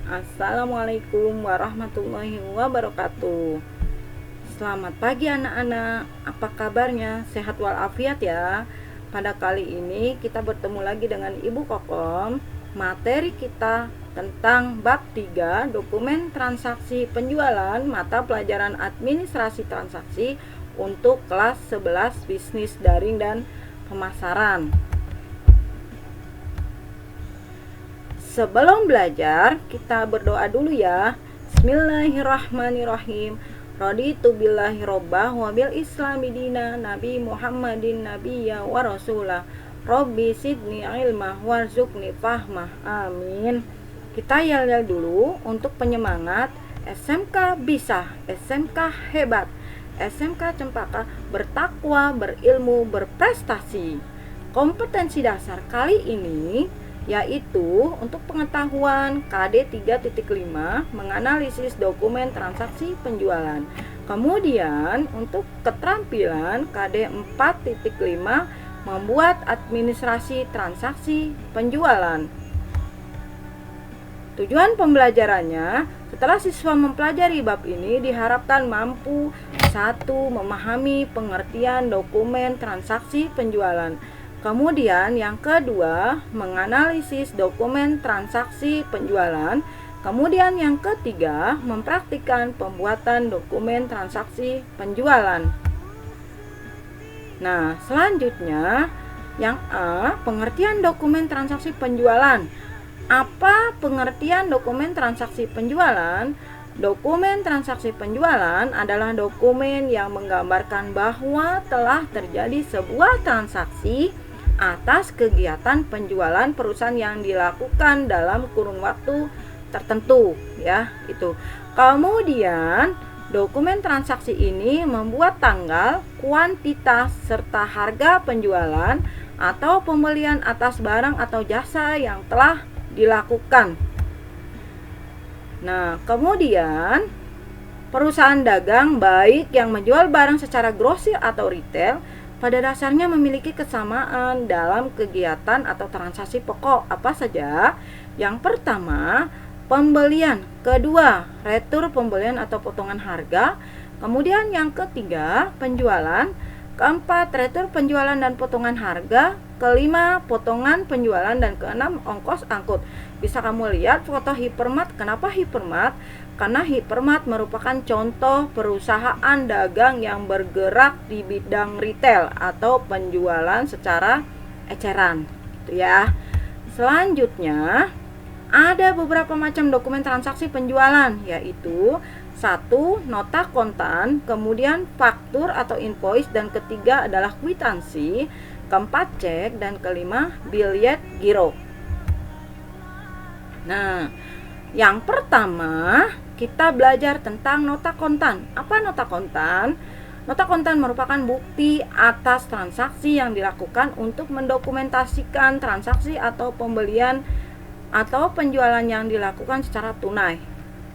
Assalamualaikum warahmatullahi wabarakatuh. Selamat pagi anak-anak. Apa kabarnya? Sehat walafiat ya. Pada kali ini kita bertemu lagi dengan Ibu Kokom. Materi kita tentang bab 3 dokumen transaksi penjualan mata pelajaran administrasi transaksi untuk kelas 11 bisnis daring dan pemasaran. Sebelum belajar, kita berdoa dulu ya. Bismillahirrahmanirrahim. Raditu billahi robbah wa bil islami dina Nabi Muhammadin nabiyya wa rasulah. Robbi sidni ilmah warzuqni fahmah. Amin. Kita yel-yel dulu untuk penyemangat. SMK bisa, SMK hebat, SMK Cempaka bertakwa, berilmu, berprestasi. Kompetensi dasar kali ini yaitu untuk pengetahuan KD 3.5 menganalisis dokumen transaksi penjualan. Kemudian untuk keterampilan KD 4.5 membuat administrasi transaksi penjualan. Tujuan pembelajarannya, setelah siswa mempelajari bab ini diharapkan mampu 1. Memahami pengertian dokumen transaksi penjualan. Kemudian yang kedua, menganalisis dokumen transaksi penjualan. Kemudian yang ketiga, mempraktikkan pembuatan dokumen transaksi penjualan. Nah, selanjutnya yang A, pengertian dokumen transaksi penjualan. Apa pengertian dokumen transaksi penjualan? Dokumen transaksi penjualan adalah dokumen yang menggambarkan bahwa telah terjadi sebuah transaksi atas kegiatan penjualan perusahaan yang dilakukan dalam kurun waktu tertentu ya, itu. Kemudian dokumen transaksi ini membuat tanggal, kuantitas serta harga penjualan atau pembelian atas barang atau jasa yang telah dilakukan. Nah, kemudian perusahaan dagang baik yang menjual barang secara grosir atau retail pada dasarnya memiliki kesamaan dalam kegiatan atau transaksi pokok apa saja. Yang pertama, pembelian. Kedua, retur pembelian atau potongan harga. Kemudian yang ketiga, penjualan. Keempat, retur penjualan dan potongan harga. Kelima, potongan penjualan. Dan keenam, ongkos angkut. Bisa kamu lihat foto Hypermart. Kenapa Hypermart? Karena Hypermart merupakan contoh perusahaan dagang yang bergerak di bidang retail atau penjualan secara eceran, gitu ya. Selanjutnya, ada beberapa macam dokumen transaksi penjualan, yaitu 1. Nota kontan, kemudian faktur atau invoice, dan ketiga adalah kwitansi, keempat cek, dan kelima biljet giro. Nah, yang pertama kita belajar tentang nota kontan. Apa nota kontan? Nota kontan merupakan bukti atas transaksi yang dilakukan untuk mendokumentasikan transaksi atau pembelian atau penjualan yang dilakukan secara tunai.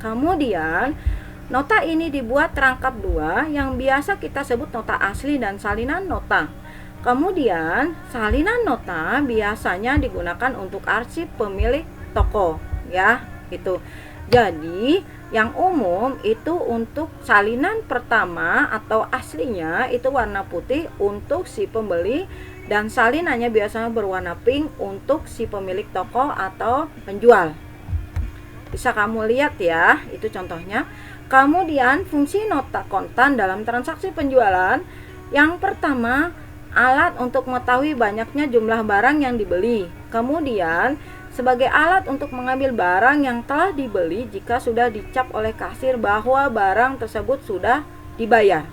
Kemudian, nota ini dibuat terangkap dua yang biasa kita sebut nota asli dan salinan nota. Kemudian, salinan nota biasanya digunakan untuk arsip pemilik toko, ya, gitu. Jadi, yang umum itu untuk salinan pertama atau aslinya itu warna putih untuk si pembeli dan salinannya biasanya berwarna pink untuk si pemilik toko atau penjual. Bisa kamu lihat ya, itu contohnya. Kemudian fungsi nota kontan dalam transaksi penjualan. Yang pertama, alat untuk mengetahui banyaknya jumlah barang yang dibeli. Kemudian sebagai alat untuk mengambil barang yang telah dibeli jika sudah dicap oleh kasir bahwa barang tersebut sudah dibayar.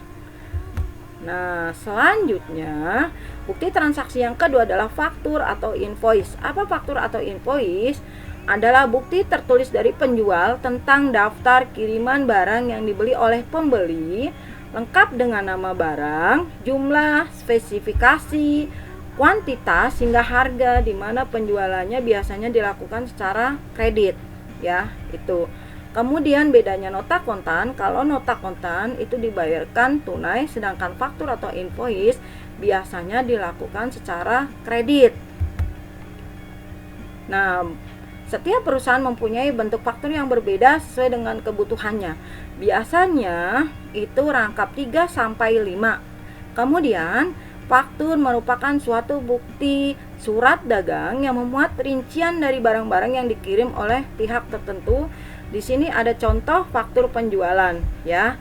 Nah, selanjutnya bukti transaksi yang kedua adalah faktur atau invoice. Apa faktur atau invoice? Adalah bukti tertulis dari penjual tentang daftar kiriman barang yang dibeli oleh pembeli, lengkap dengan nama barang, jumlah, spesifikasi, kuantitas hingga harga, di mana penjualannya biasanya dilakukan secara kredit, ya, itu. Kemudian bedanya nota kontan, kalau nota kontan itu dibayarkan tunai, sedangkan faktur atau invoice biasanya dilakukan secara kredit. Nah, Setiap perusahaan mempunyai bentuk faktur yang berbeda sesuai dengan kebutuhannya. Biasanya itu rangkap 3 sampai 5. Kemudian, faktur merupakan suatu bukti surat dagang yang memuat rincian dari barang-barang yang dikirim oleh pihak tertentu. Di sini ada contoh faktur penjualan ya.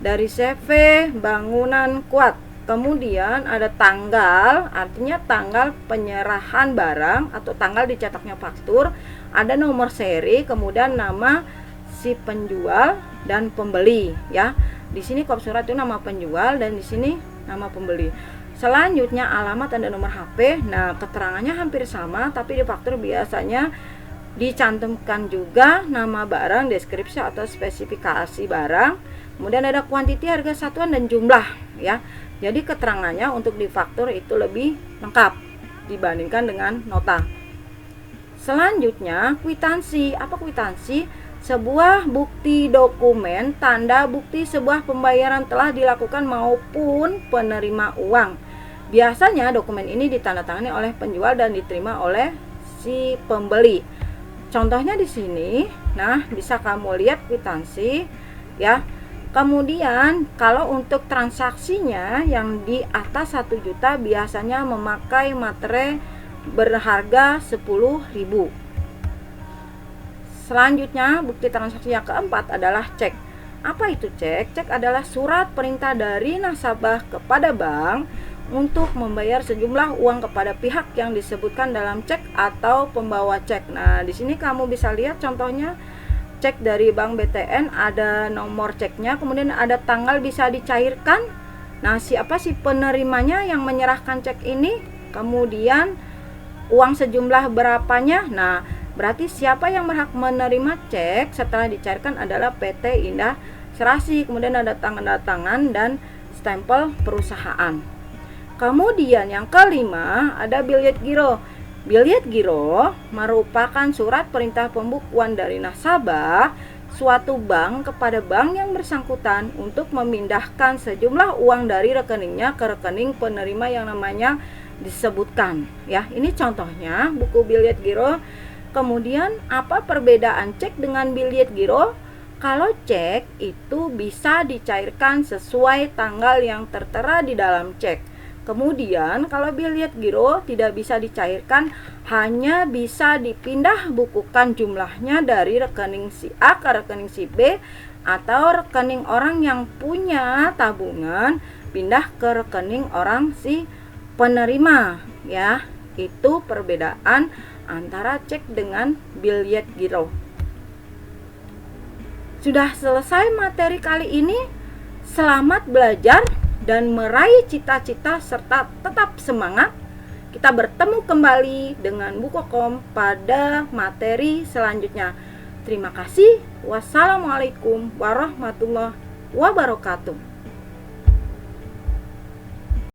Dari CV Bangunan Kuat. Kemudian ada tanggal, artinya tanggal penyerahan barang atau tanggal dicetaknya faktur. Ada nomor seri, kemudian nama si penjual dan pembeli ya. Di sini kop surat itu nama penjual dan di sini nama pembeli. Selanjutnya alamat dan nomor HP. Nah, keterangannya hampir sama, tapi di faktur biasanya dicantumkan juga nama barang, deskripsi atau spesifikasi barang. Kemudian ada kuantiti, harga satuan dan jumlah ya. Jadi keterangannya untuk di faktur itu lebih lengkap dibandingkan dengan nota. Selanjutnya, kwitansi. Apa kwitansi? Sebuah bukti dokumen tanda bukti sebuah pembayaran telah dilakukan maupun penerima uang. Biasanya dokumen ini ditandatangani oleh penjual dan diterima oleh si pembeli. Contohnya di sini, nah bisa kamu lihat kwitansi ya. Kemudian kalau untuk transaksinya yang di atas 1 juta biasanya memakai materai berharga 10.000. Selanjutnya, bukti transaksi yang keempat adalah cek. Apa itu cek? Cek adalah surat perintah dari nasabah kepada bank untuk membayar sejumlah uang kepada pihak yang disebutkan dalam cek atau pembawa cek. Nah, di sini kamu bisa lihat contohnya cek dari Bank BTN, ada nomor ceknya, kemudian ada tanggal bisa dicairkan. Nah, siapa sih penerimanya yang menyerahkan cek ini? Kemudian uang sejumlah berapanya? Nah, berarti siapa yang berhak menerima cek setelah dicairkan adalah PT Indah Serasi. Kemudian ada tanda tangan dan stempel perusahaan. Kemudian yang kelima ada biljet giro. Biljet giro merupakan surat perintah pembukuan dari nasabah suatu bank kepada bank yang bersangkutan untuk memindahkan sejumlah uang dari rekeningnya ke rekening penerima yang namanya disebutkan ya. Ini contohnya buku biljet giro. Kemudian apa perbedaan cek dengan biljet giro? Kalau cek itu bisa dicairkan sesuai tanggal yang tertera di dalam cek. Kemudian kalau biljet giro tidak bisa dicairkan, hanya bisa dipindah bukukan jumlahnya dari rekening si A ke rekening si B, atau rekening orang yang punya tabungan pindah ke rekening orang si penerima ya. Itu perbedaan antara cek dengan biljet giro. Sudah selesai materi kali ini. Selamat belajar dan meraih cita-cita serta tetap semangat. Kita bertemu kembali dengan Bu Kokom pada materi selanjutnya. Terima kasih. Wassalamualaikum warahmatullahi wabarakatuh.